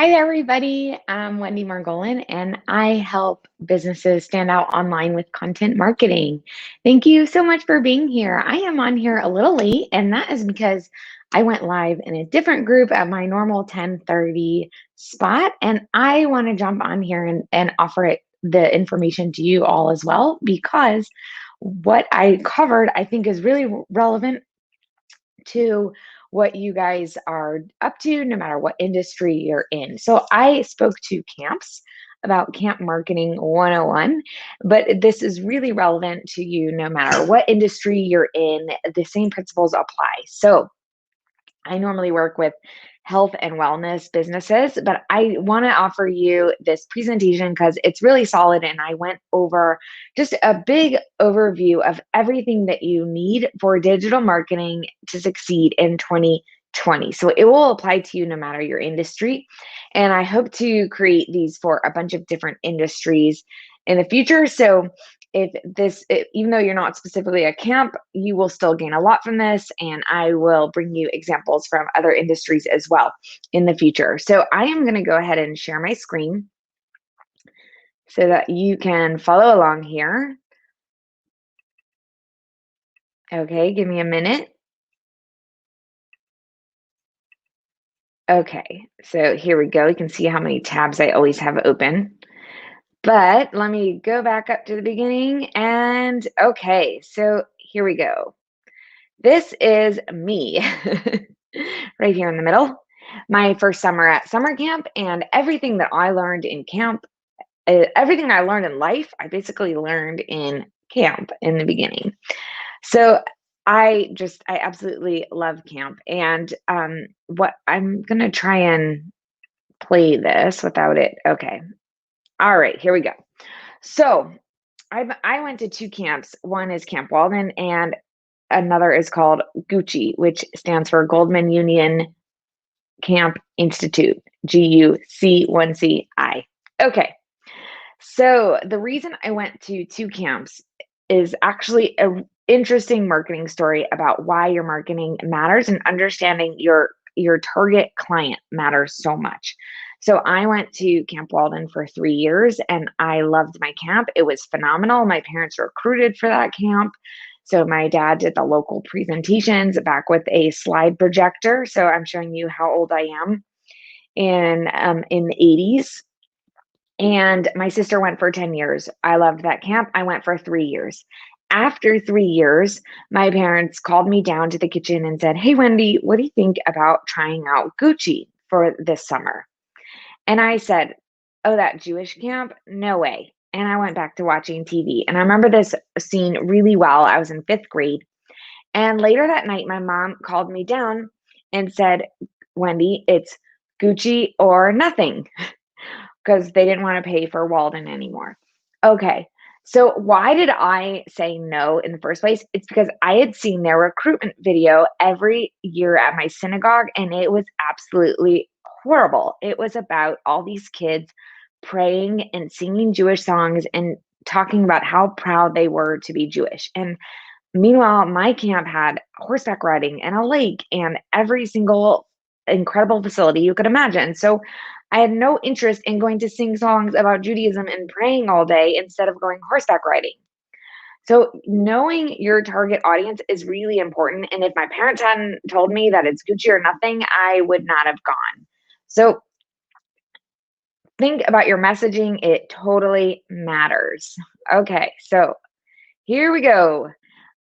Hi, everybody. I'm Wendy Margolin, and I help businesses stand out online with content marketing. Thank you so much for being here. I am on here a little late, and that is because I went live in a different group at my normal 10:30 spot, and I want to jump on here and offer the information to you all as well because what I covered I think is really relevant to what you guys are up to, no matter what industry you're in. So I spoke to camps about Camp Marketing 101, but this is really relevant to you no matter what industry you're in. The same principles apply. So I normally work with health and wellness businesses, but I want to offer you this presentation because it's really solid. And I went over just a big overview of everything that you need for digital marketing to succeed in 2020. So it will apply to you no matter your industry. And I hope to create these for a bunch of different industries in the future. So even though you're not specifically a camp, you will still gain a lot from this. And I will bring you examples from other industries as well in the future. So I am going to go ahead and share my screen so that you can follow along here. Okay, give me a minute. Okay, so here we go. You can see how many tabs I always have open. But let me go back up to the beginning. And okay, so here we go. This is me right here in the middle. My first summer at summer camp, and everything that I learned in camp, everything I learned in life, I basically learned in camp in the beginning. So I absolutely love camp. And what I'm going to try and play this without it. Okay. All right, here we go. So I went to two camps. One is Camp Walden, and another is called Gucci, which stands for Goldman Union Camp Institute, GUC1CI. Okay, so the reason I went to two camps is actually an interesting marketing story about why your marketing matters and understanding your target client matters so much. So I went to Camp Walden for 3 years and I loved my camp. It was phenomenal. My parents recruited for that camp. So my dad did the local presentations back with a slide projector. So I'm showing you how old I am in the 80s. And my sister went for 10 years. I loved that camp. I went for 3 years. After 3 years, my parents called me down to the kitchen and said, "Hey, Wendy, what do you think about trying out Gucci for this summer?" And I said, "Oh, that Jewish camp? No way." And I went back to watching TV. And I remember this scene really well. I was in fifth grade. And later that night, my mom called me down and said, "Wendy, it's Gucci or nothing," because they didn't want to pay for Walden anymore. Okay. So why did I say no in the first place? It's because I had seen their recruitment video every year at my synagogue, and it was absolutely horrible. It was about all these kids praying and singing Jewish songs and talking about how proud they were to be Jewish. And meanwhile, my camp had horseback riding and a lake and every single incredible facility you could imagine. So I had no interest in going to sing songs about Judaism and praying all day instead of going horseback riding. So knowing your target audience is really important. And if my parents hadn't told me that it's Gucci or nothing, I would not have gone. So think about your messaging. It totally matters. Okay, so here we go.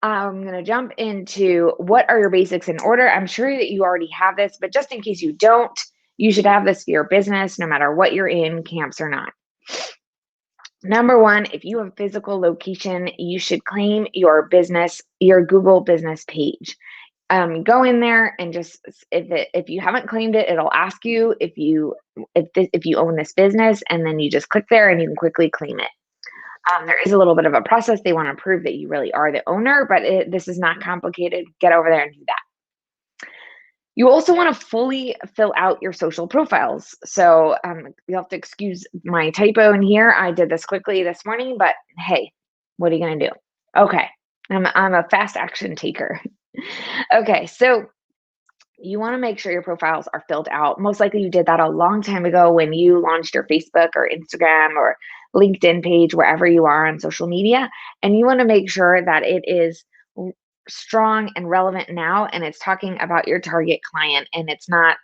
I'm going to jump into what are your basics in order. I'm sure that you already have this, but just in case you don't, you should have this for your business, no matter what you're in, camps or not. Number one, if you have a physical location, you should claim your business, your Google business page. Go in there and just if you haven't claimed it, it'll ask you if you own this business, and then you just click there and you can quickly claim it. There is a little bit of a process. They want to prove that you really are the owner, but this is not complicated. Get over there and do that. You also want to fully fill out your social profiles. So you'll have to excuse my typo in here. I did this quickly this morning, but hey, what are you going to do? Okay, I'm a fast action taker. Okay, so You want to make sure your profiles are filled out. Most likely you did that a long time ago when you launched your Facebook or Instagram or LinkedIn page, wherever you are on social media. And you want to make sure that it is strong and relevant now, and it's talking about your target client, and it's not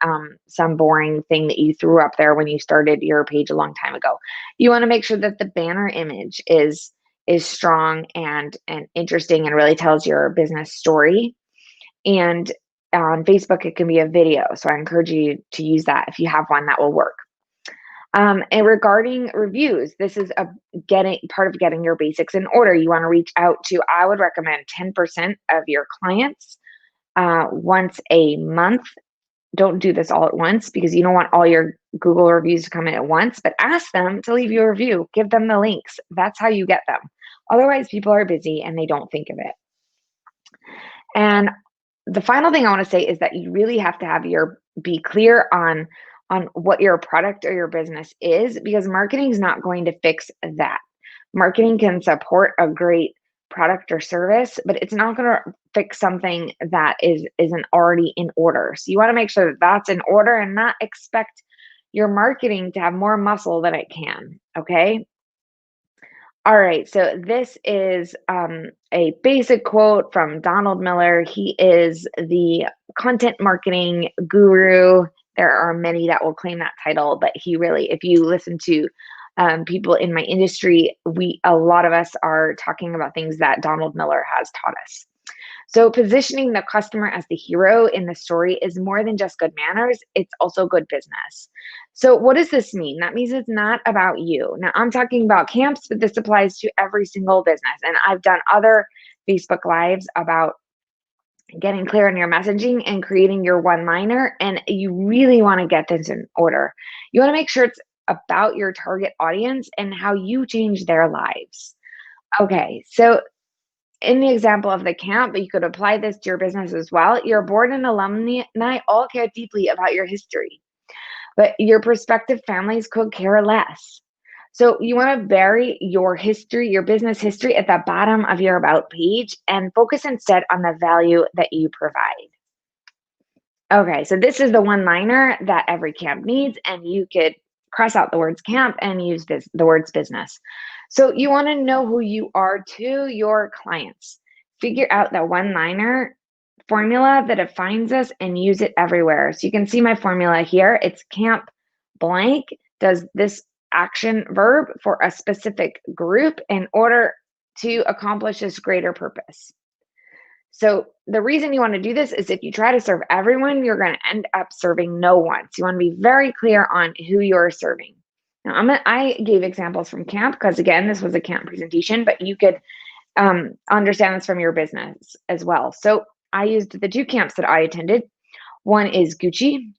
some boring thing that you threw up there when you started your page a long time ago. You want to make sure that the banner image is strong and interesting and really tells your business story. And on Facebook, it can be a video. So I encourage you to use that. If you have one, that will work. And regarding reviews, this is a getting part of getting your basics in order. You want to reach out to, I would recommend 10% of your clients once a month. Don't do this all at once because you don't want all your Google reviews to come in at once, but ask them to leave you a review. Give them the links. That's how you get them. Otherwise, people are busy and they don't think of it. And the final thing I want to say is that you really have to be clear on what your product or your business is, because marketing is not going to fix that. Marketing can support a great product or service, but it's not going to fix something that isn't already in order. So you want to make sure that that's in order and not expect your marketing to have more muscle than it can. Okay. All right, so this is a basic quote from Donald Miller. He is the content marketing guru. There are many that will claim that title, but he really, if you listen to people in my industry, a lot of us are talking about things that Donald Miller has taught us. So positioning the customer as the hero in the story is more than just good manners, it's also good business. So what does this mean? That means it's not about you. Now I'm talking about camps, but this applies to every single business. And I've done other Facebook Lives about getting clear on your messaging and creating your one-liner. And you really want to get this in order. You want to make sure it's about your target audience and how you change their lives. Okay, so in the example of the camp, but you could apply this to your business as well. Your board and alumni all care deeply about your history, but your prospective families could care less. So you want to bury your history, your business history at the bottom of your about page and focus instead on the value that you provide. Okay, so this is the one-liner that every camp needs, and you could cross out the words camp and use the words business. So you want to know who you are to your clients. Figure out the one-liner formula that defines us and use it everywhere. So you can see my formula here. It's camp blank does this action verb for a specific group in order to accomplish this greater purpose. So the reason you want to do this is if you try to serve everyone, you're going to end up serving no one. So you want to be very clear on who you're serving. Now, I gave examples from camp because, again, this was a camp presentation, but you could understand this from your business as well. So I used the two camps that I attended. One is Gucci.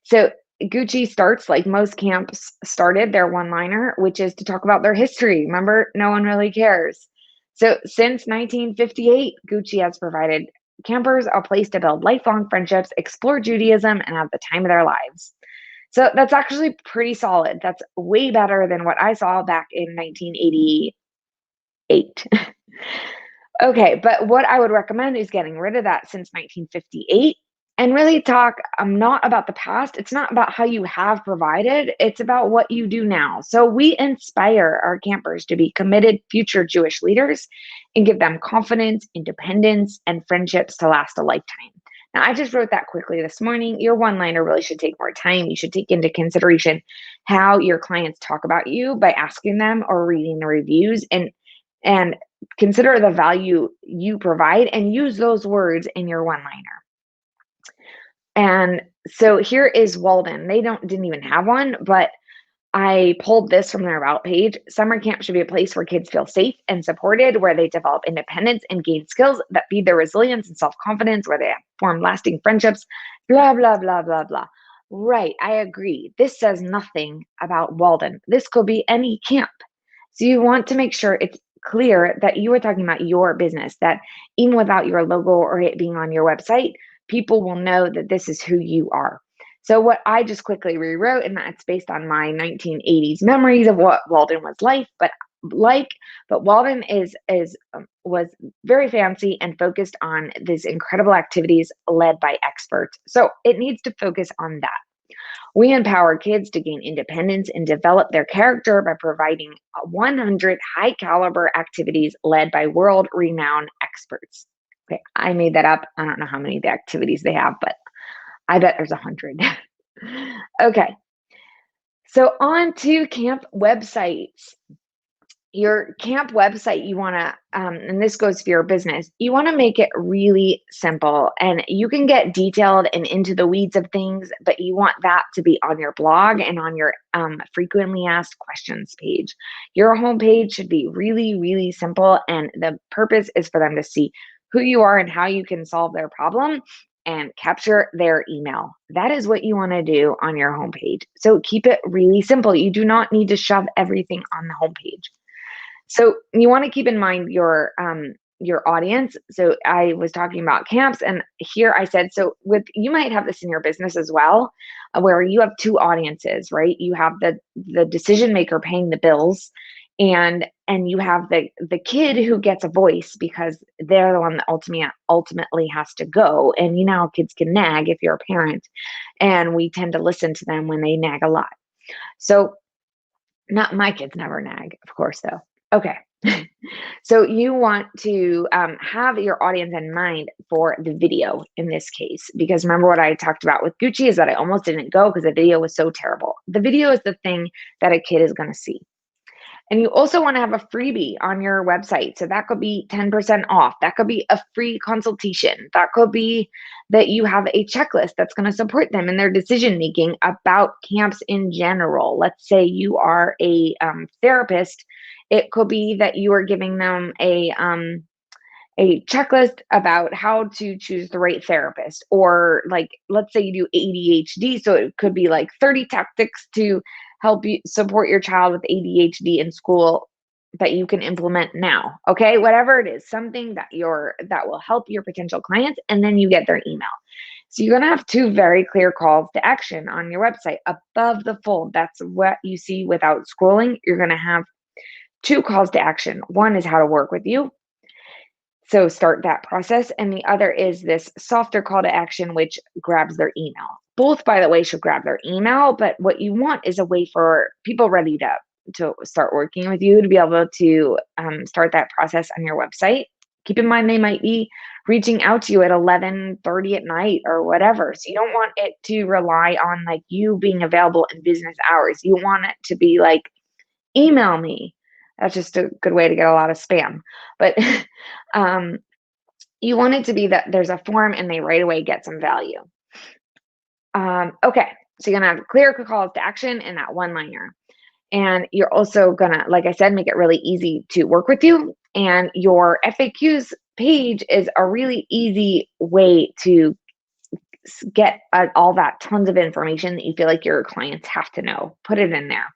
So Gucci starts like most camps started their one-liner, which is to talk about their history. Remember, no one really cares. So since 1958, Gucci has provided campers a place to build lifelong friendships, explore Judaism, and have the time of their lives. So that's actually pretty solid. That's way better than what I saw back in 1988. Okay, but what I would recommend is getting rid of that since 1958 and really talk not about the past. It's not about how you have provided, it's about what you do now. So we inspire our campers to be committed future Jewish leaders and give them confidence, independence, and friendships to last a lifetime. Now, I just wrote that quickly this morning. Your one-liner really should take more time. You should take into consideration how your clients talk about you by asking them or reading the reviews and consider the value you provide and use those words in your one-liner. And so here is Walden. They didn't even have one, but I pulled this from their about page. Summer camp should be a place where kids feel safe and supported, where they develop independence and gain skills that feed their resilience and self-confidence, where they form lasting friendships, blah, blah, blah, blah, blah. Right, I agree. This says nothing about Walden. This could be any camp. So you want to make sure it's clear that you are talking about your business, that even without your logo or it being on your website, people will know that this is who you are. So what I just quickly rewrote, and that's based on my 1980s memories of what Walden was like, but like, but Walden was very fancy and focused on these incredible activities led by experts. So it needs to focus on that. We empower kids to gain independence and develop their character by providing 100 high caliber activities led by world renowned experts. Okay, I made that up. I don't know how many of the activities they have, but I bet there's 100. Okay, so on to camp websites. Your camp website, you want to, and this goes for your business, you want to make it really simple, and you can get detailed and into the weeds of things, but you want that to be on your blog and on your frequently asked questions page. Your homepage should be really, really simple, and the purpose is for them to see who you are and how you can solve their problem and capture their email. That is what you want to do on your homepage. So keep it really simple. You do not need to shove everything on the homepage. So you want to keep in mind your audience. So I was talking about camps, and here I said, so with you might have this in your business as well, where you have two audiences, right? You have the decision maker paying the bills, and you have the kid who gets a voice because they're the one that ultimately has to go. And you know how kids can nag if you're a parent, and we tend to listen to them when they nag a lot. So not my kids never nag, of course, though. Okay. So you want to have your audience in mind for the video in this case, because remember what I talked about with Gucci is that I almost didn't go because the video was so terrible. The video is the thing that a kid is going to see. And you also want to have a freebie on your website. So that could be 10% off. That could be a free consultation. That could be that you have a checklist that's going to support them in their decision making about camps in general. Let's say you are a therapist. It could be that you are giving them a checklist about how to choose the right therapist, or like, let's say you do ADHD. So it could be like 30 tactics to help you support your child with ADHD in school that you can implement now. Okay. Whatever it is, something that will help your potential clients, and then you get their email. So you're going to have two very clear calls to action on your website above the fold. That's what you see without scrolling. You're going to have two calls to action. One is how to work with you. So start that process. And the other is this softer call to action, which grabs their email. Both, by the way, should grab their email, but what you want is a way for people ready to start working with you to be able to start that process on your website. Keep in mind, they might be reaching out to you at 11:30 at night or whatever. So you don't want it to rely on like you being available in business hours. You want it to be like, email me. That's just a good way to get a lot of spam. But you want it to be that there's a form and they right away get some value. Okay, so you're going to have clear calls to action in that one-liner. And you're also going to, like I said, make it really easy to work with you. And your FAQs page is a really easy way to get all that tons of information that you feel like your clients have to know. Put it in there.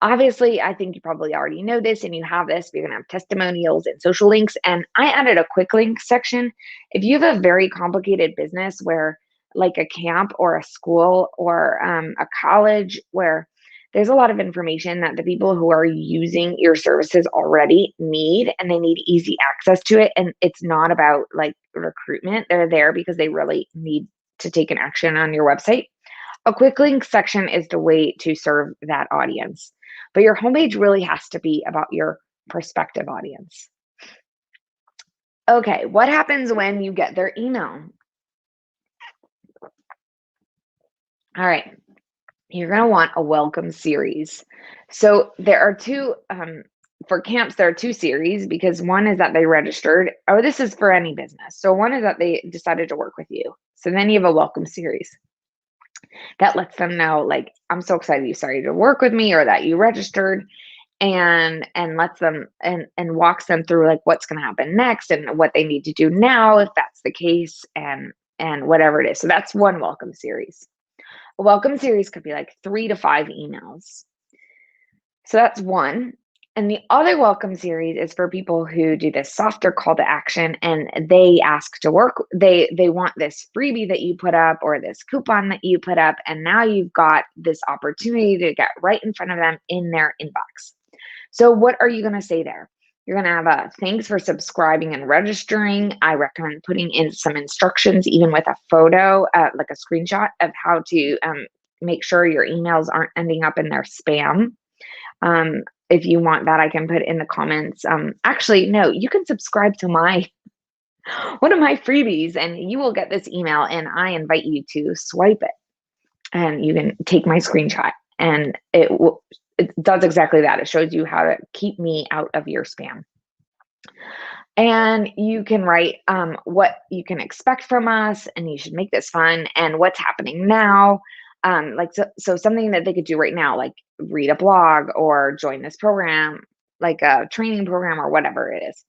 Obviously, I think you probably already know this and you have this, but you're going to have testimonials and social links. And I added a quick link section. If you have a very complicated business where, like a camp or a school or a college, where there's a lot of information that the people who are using your services already need, and they need easy access to it. And it's not about like recruitment. They're there because they really need to take an action on your website. A quick link section is the way to serve that audience. But your homepage really has to be about your prospective audience. Okay, what happens when you get their email? All right, you're going to want a welcome series. So there are two, for camps, there are two series, because one is that they registered, or this is for any business. So one is that they decided to work with you. So then you have a welcome series that lets them know, like, I'm so excited you started to work with me, or that you registered, and lets them and walks them through like what's going to happen next and what they need to do now if that's the case, and whatever it is. So that's one welcome series. A welcome series could be like 3 to 5 emails. So that's one. And the other welcome series is for people who do this softer call to action, and they ask to work. They want this freebie that you put up, or this coupon that you put up, and now you've got this opportunity to get right in front of them in their inbox. So what are you going to say there? You're going to have a thanks for subscribing and registering. I recommend putting in some instructions, even with a photo, like a screenshot of how to make sure your emails aren't ending up in their spam. If you want that, I can put in the comments. Actually, no, you can subscribe to my one of my freebies and you will get this email, and I invite you to swipe it and you can take my screenshot, and it does exactly that. It shows you how to keep me out of your spam. And you can write what you can expect from us, and you should make this fun, and what's happening now. So something that they could do right now, like read a blog or join this program, like a training program or whatever it is.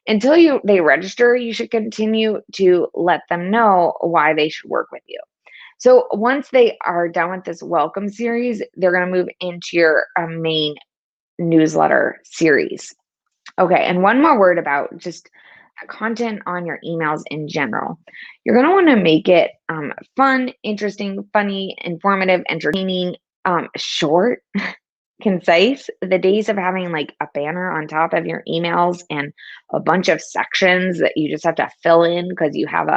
Until they register, you should continue to let them know why they should work with you. So once they are done with this welcome series, they're going to move into your main newsletter series. Okay, and one more word about just content on your emails in general. You're going to want to make it fun, interesting, funny, informative, entertaining, short, concise. The days of having like a banner on top of your emails and a bunch of sections that you just have to fill in because you have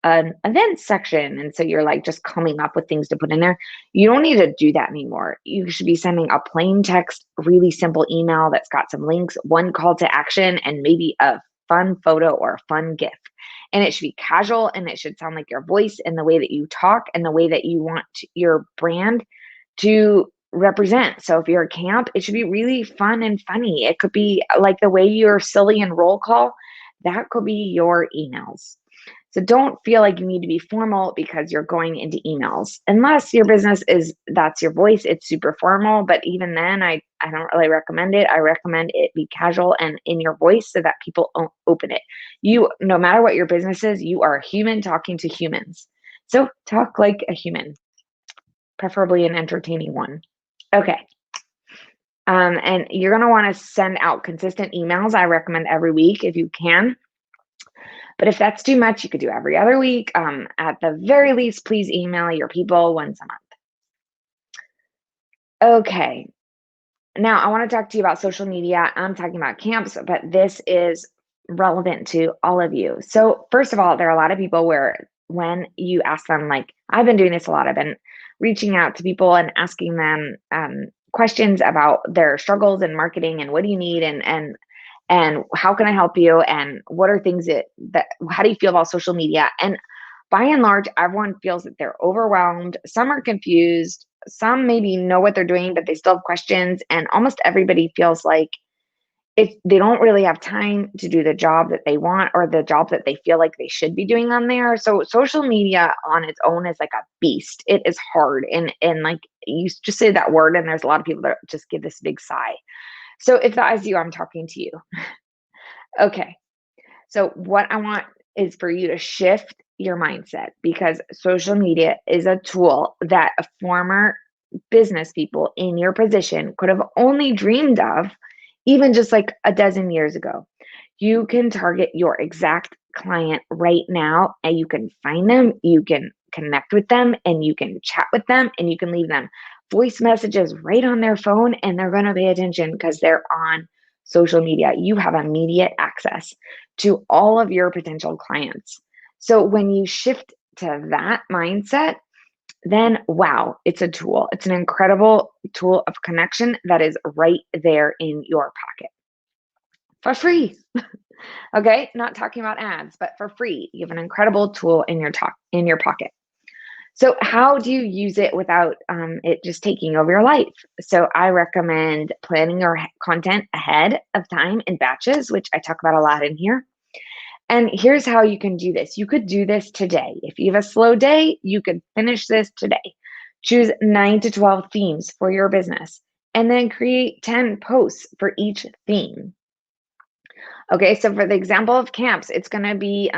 an event section, and so you're like just coming up with things to put in there. You don't need to do that anymore. You should be sending a plain text, really simple email that's got some links, one call to action, and maybe a fun photo or a fun GIF. And it should be casual, and it should sound like your voice and the way that you talk and the way that you want your brand to represent. So if you're a camp, it should be really fun and funny. It could be like the way you're silly in roll call. That could be your emails. So don't feel like you need to be formal because you're going into emails. Unless your business that's your voice, it's super formal. But even then, I don't really recommend it. I recommend it be casual and in your voice so that people open it. No matter what your business is, you are a human talking to humans. So talk like a human, preferably an entertaining one. Okay. And you're going to want to send out consistent emails. I recommend every week if you can. But if that's too much, you could do every other week. At the very least, please email your people once a month. Okay. Now, I want to talk to you about social media. I'm talking about camps, but this is relevant to all of you. So, first of all, there are a lot of people where when you ask them, like, I've been doing this a lot, I've been reaching out to people and asking them questions about their struggles in marketing and what do you need and how can I help you? And what are things how do you feel about social media? And by and large, everyone feels that they're overwhelmed. Some are confused. Some maybe know what they're doing, but they still have questions. And almost everybody feels like they don't really have time to do the job that they want or the job that they feel like they should be doing on there. So social media on its own is like a beast. It is hard. And like you just say that word and there's a lot of people that just give this big sigh. So if that is you, I'm talking to you. Okay. So what I want is for you to shift your mindset, because social media is a tool that a former business people in your position could have only dreamed of even just like a dozen years ago. You can target your exact client right now, and you can find them, you can connect with them, and you can chat with them, and you can leave them voice messages right on their phone, and they're going to pay attention because they're on social media. You have immediate access to all of your potential clients. So when you shift to that mindset, then wow, it's a tool. It's an incredible tool of connection that is right there in your pocket for free. Okay, not talking about ads, but for free. You have an incredible tool in your pocket. So how do you use it without it just taking over your life? So I recommend planning your content ahead of time in batches, which I talk about a lot in here. And here's how you can do this. You could do this today. If you have a slow day, you could finish this today. Choose 9 to 12 themes for your business and then create 10 posts for each theme. Okay, so for the example of camps, it's going to be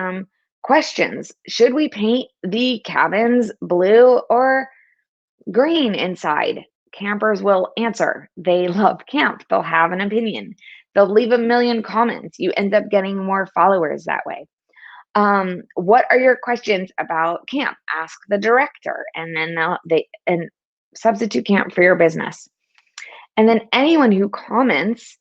questions. Should we paint the cabins blue or green inside? Campers will answer. They love camp. They'll have an opinion. They'll leave a million comments. You end up getting more followers that way. What are your questions about camp? Ask the director, and then they substitute camp for your business. And then anyone who comments,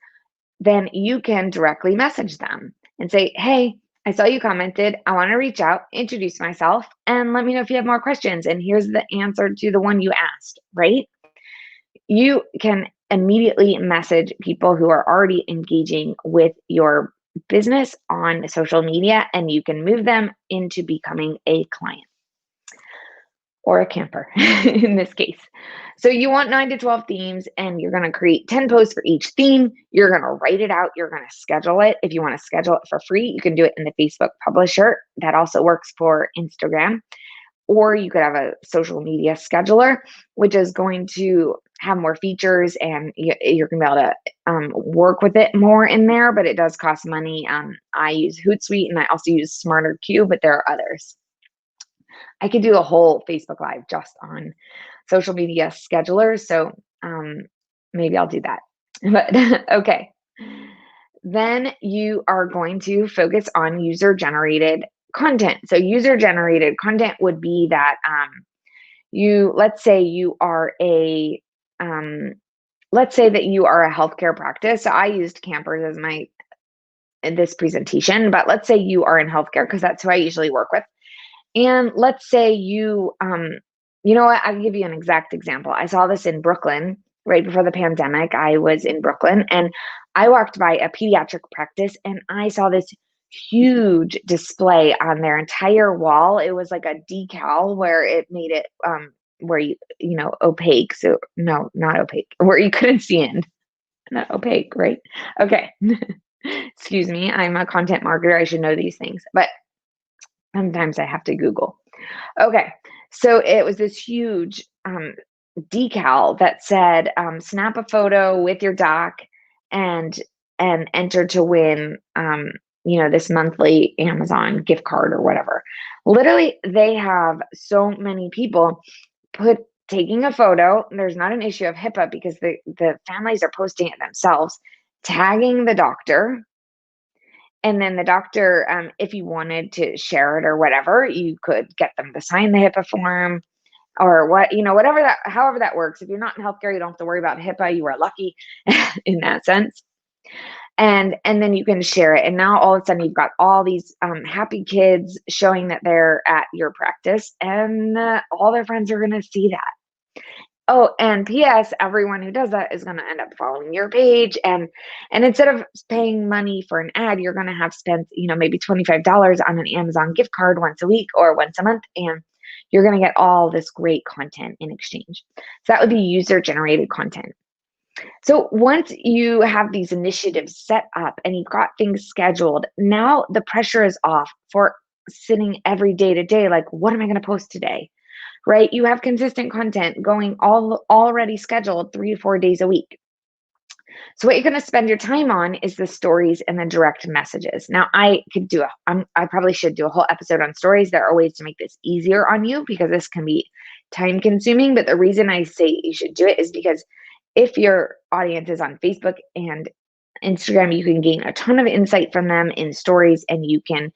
then you can directly message them and say, hey, I saw you commented. I want to reach out, introduce myself, and let me know if you have more questions. And here's the answer to the one you asked, right? You can immediately message people who are already engaging with your business on social media, and you can move them into becoming a client or a camper in this case. So you want 9 to 12 themes, and you're going to create 10 posts for each theme. You're going to write it out. You're going to schedule it. If you want to schedule it for free, you can do it in the Facebook Publisher. That also works for Instagram. Or you could have a social media scheduler, which is going to have more features, and you're going to be able to work with it more in there, but it does cost money. I use Hootsuite, and I also use SmarterQ, but there are others. I could do a whole Facebook Live just on social media schedulers, so maybe I'll do that. But okay. Then you are going to focus on user-generated content. So user-generated content would be that let's say that you are a healthcare practice. So I used campers as in this presentation, but let's say you are in healthcare because that's who I usually work with. And let's say you know what, I'll give you an exact example. I saw this in Brooklyn right before the pandemic. I was in Brooklyn, and I walked by a pediatric practice, and I saw this huge display on their entire wall. It was like a decal where it made it where opaque. So no, not opaque, where you couldn't see in. Not opaque, right? Okay. Excuse me. I'm a content marketer. I should know these things, but sometimes I have to Google. Okay. So it was this huge decal that said, snap a photo with your doc and enter to win, this monthly Amazon gift card or whatever. Literally, they have so many people taking a photo. There's not an issue of HIPAA because the families are posting it themselves, tagging the doctor. And then the doctor, if you wanted to share it or whatever, you could get them to sign the HIPAA form or however that works. If you're not in healthcare, you don't have to worry about HIPAA. You are lucky in that sense. And then you can share it. And now all of a sudden you've got all these happy kids showing that they're at your practice, and all their friends are going to see that. Oh, and P.S., everyone who does that is going to end up following your page. And instead of paying money for an ad, you're going to have spent, maybe $25 on an Amazon gift card once a week or once a month. And you're going to get all this great content in exchange. So that would be user-generated content. So once you have these initiatives set up and you've got things scheduled, now the pressure is off for sitting every day to day, like, what am I going to post today? Right? You have consistent content going already scheduled 3 to 4 days a week. So what you're going to spend your time on is the stories and the direct messages. Now, I probably should do a whole episode on stories. There are ways to make this easier on you because this can be time consuming. But the reason I say you should do it is because if your audience is on Facebook and Instagram, you can gain a ton of insight from them in stories, and you can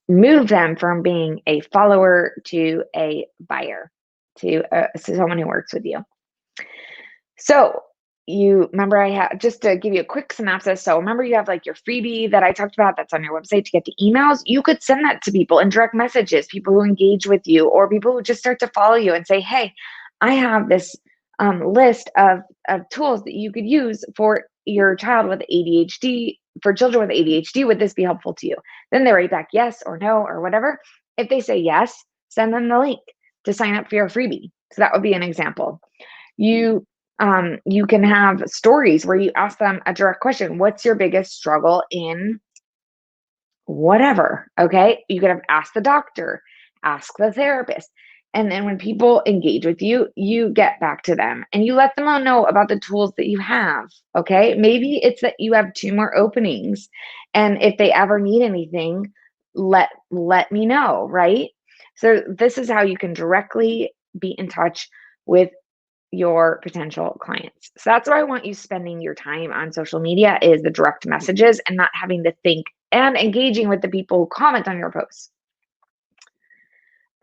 move them from being a follower to a buyer, to someone who works with you. So you remember, just to give you a quick synopsis. So remember, you have like your freebie that I talked about that's on your website to get the emails. You could send that to people in direct messages, people who engage with you, or people who just start to follow you and say, hey, I have this list of tools that you could use for your child with ADHD, for children with ADHD. Would this be helpful to you? Then they write back yes or no or whatever. If they say yes, send them the link to sign up for your freebie. So that would be an example. You can have stories where you ask them a direct question. What's your biggest struggle in whatever? Okay. You could have asked the doctor, ask the therapist. And then when people engage with you, you get back to them and you let them all know about the tools that you have. Okay. Maybe it's that you have 2 more openings. And if they ever need anything, let me know. Right. So this is how you can directly be in touch with your potential clients. So that's why I want you spending your time on social media, is the direct messages and not having to think, and engaging with the people who comment on your posts.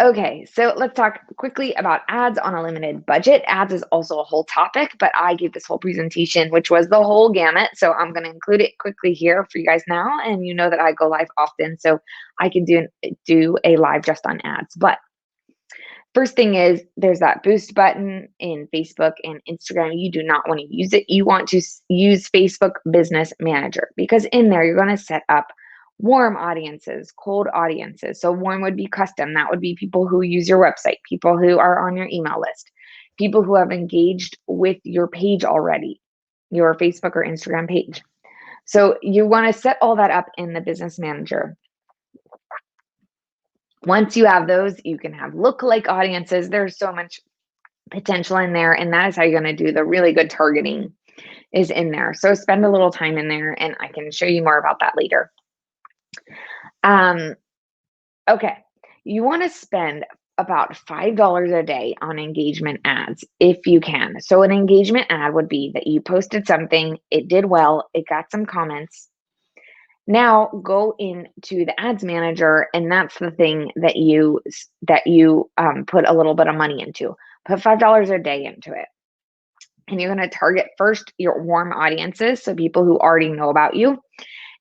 Okay, so let's talk quickly about ads on a limited budget. Ads is also a whole topic, but I gave this whole presentation, which was the whole gamut. So I'm going to include it quickly here for you guys now. And you know that I go live often, so I can do a live just on ads. But first thing is there's that boost button in Facebook and Instagram. You do not want to use it. You want to use Facebook Business Manager, because in there you're going to set up warm audiences, cold audiences. So warm would be custom. That would be people who use your website, people who are on your email list, people who have engaged with your page already, your Facebook or Instagram page. So you want to set all that up in the Business Manager. Once you have those, you can have lookalike audiences. There's so much potential in there, and that is how you're going to do the really good targeting, is in there. So spend a little time in there, and I can show you more about that later. Okay, you want to spend about $5 a day on engagement ads if you can. So an engagement ad would be that you posted something, it did well, it got some comments. Now go into the ads manager, and that's the thing that you put a little bit of money into. Put $5 a day into it. And you're going to target first your warm audiences, so people who already know about you.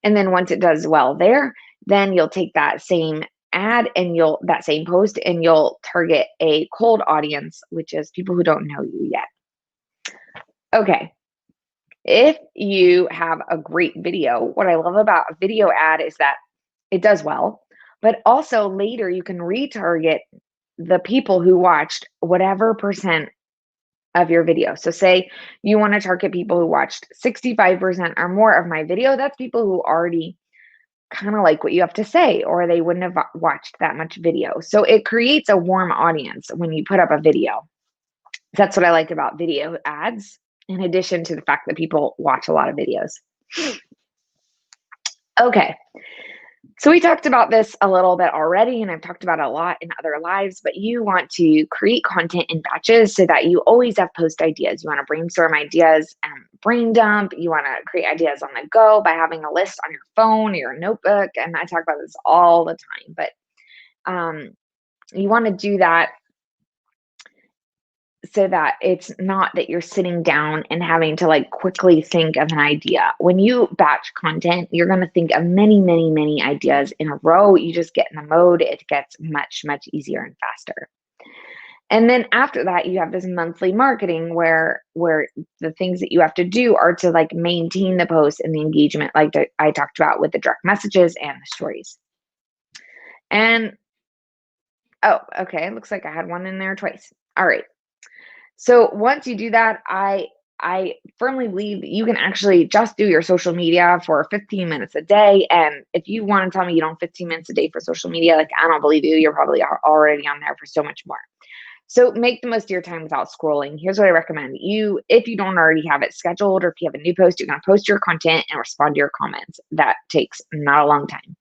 And then once it does well there, then you'll take that same ad and that same post, and you'll target a cold audience, which is people who don't know you yet. Okay. If you have a great video, what I love about a video ad is that it does well, but also later you can retarget the people who watched whatever percent of your video. So say you want to target people who watched 65% or more of my video. That's people who already kind of like what you have to say, or they wouldn't have watched that much video. So it creates a warm audience when you put up a video. That's what I like about video ads, in addition to the fact that people watch a lot of videos. Okay. So we talked about this a little bit already, and I've talked about it a lot in other lives, but you want to create content in batches so that you always have post ideas. You want to brainstorm ideas and brain dump. You want to create ideas on the go by having a list on your phone or your notebook. And I talk about this all the time, but you want to do that so that it's not that you're sitting down and having to like quickly think of an idea. When you batch content, you're going to think of many, many, many ideas in a row. You just get in the mode. It gets much, much easier and faster. And then after that, you have this monthly marketing where the things that you have to do are to like maintain the post and the engagement, like I talked about with the direct messages and the stories. And, oh, okay. Looks like I had one in there twice. All right. So once you do that, I firmly believe that you can actually just do your social media for 15 minutes a day. And if you want to tell me you don't 15 minutes a day for social media, like I don't believe you. You're probably already on there for so much more. So make the most of your time without scrolling. Here's what I recommend. If you don't already have it scheduled, or if you have a new post, you're going to post your content and respond to your comments. That takes not a long time.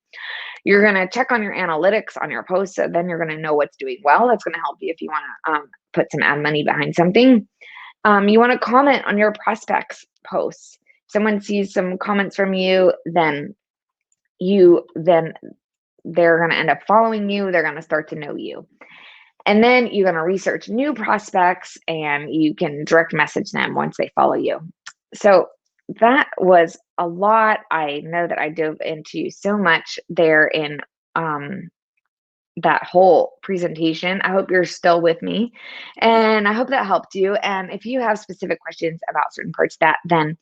You're going to check on your analytics on your posts. So then you're going to know what's doing well. That's going to help you if you want to put some ad money behind something. You want to comment on your prospects' posts. Someone sees some comments from you, then they're going to end up following you. They're going to start to know you. And then you're going to research new prospects, and you can direct message them once they follow you. So that was a lot. I know that I dove into so much there in that whole presentation. I hope you're still with me, and I hope that helped you. And if you have specific questions about certain parts of that, then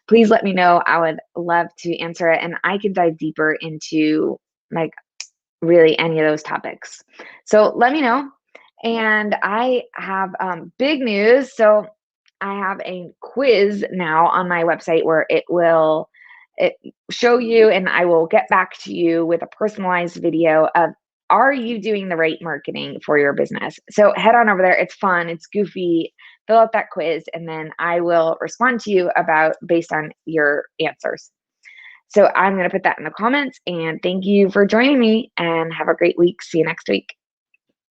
please let me know. I would love to answer it, and I can dive deeper into like really any of those topics. So let me know. And I have big news. So I have a quiz now on my website where it will show you, and I will get back to you with a personalized video of, are you doing the right marketing for your business? So head on over there. It's fun. It's goofy. Fill out that quiz, and then I will respond to you based on your answers. So I'm going to put that in the comments, and thank you for joining me, and have a great week. See you next week.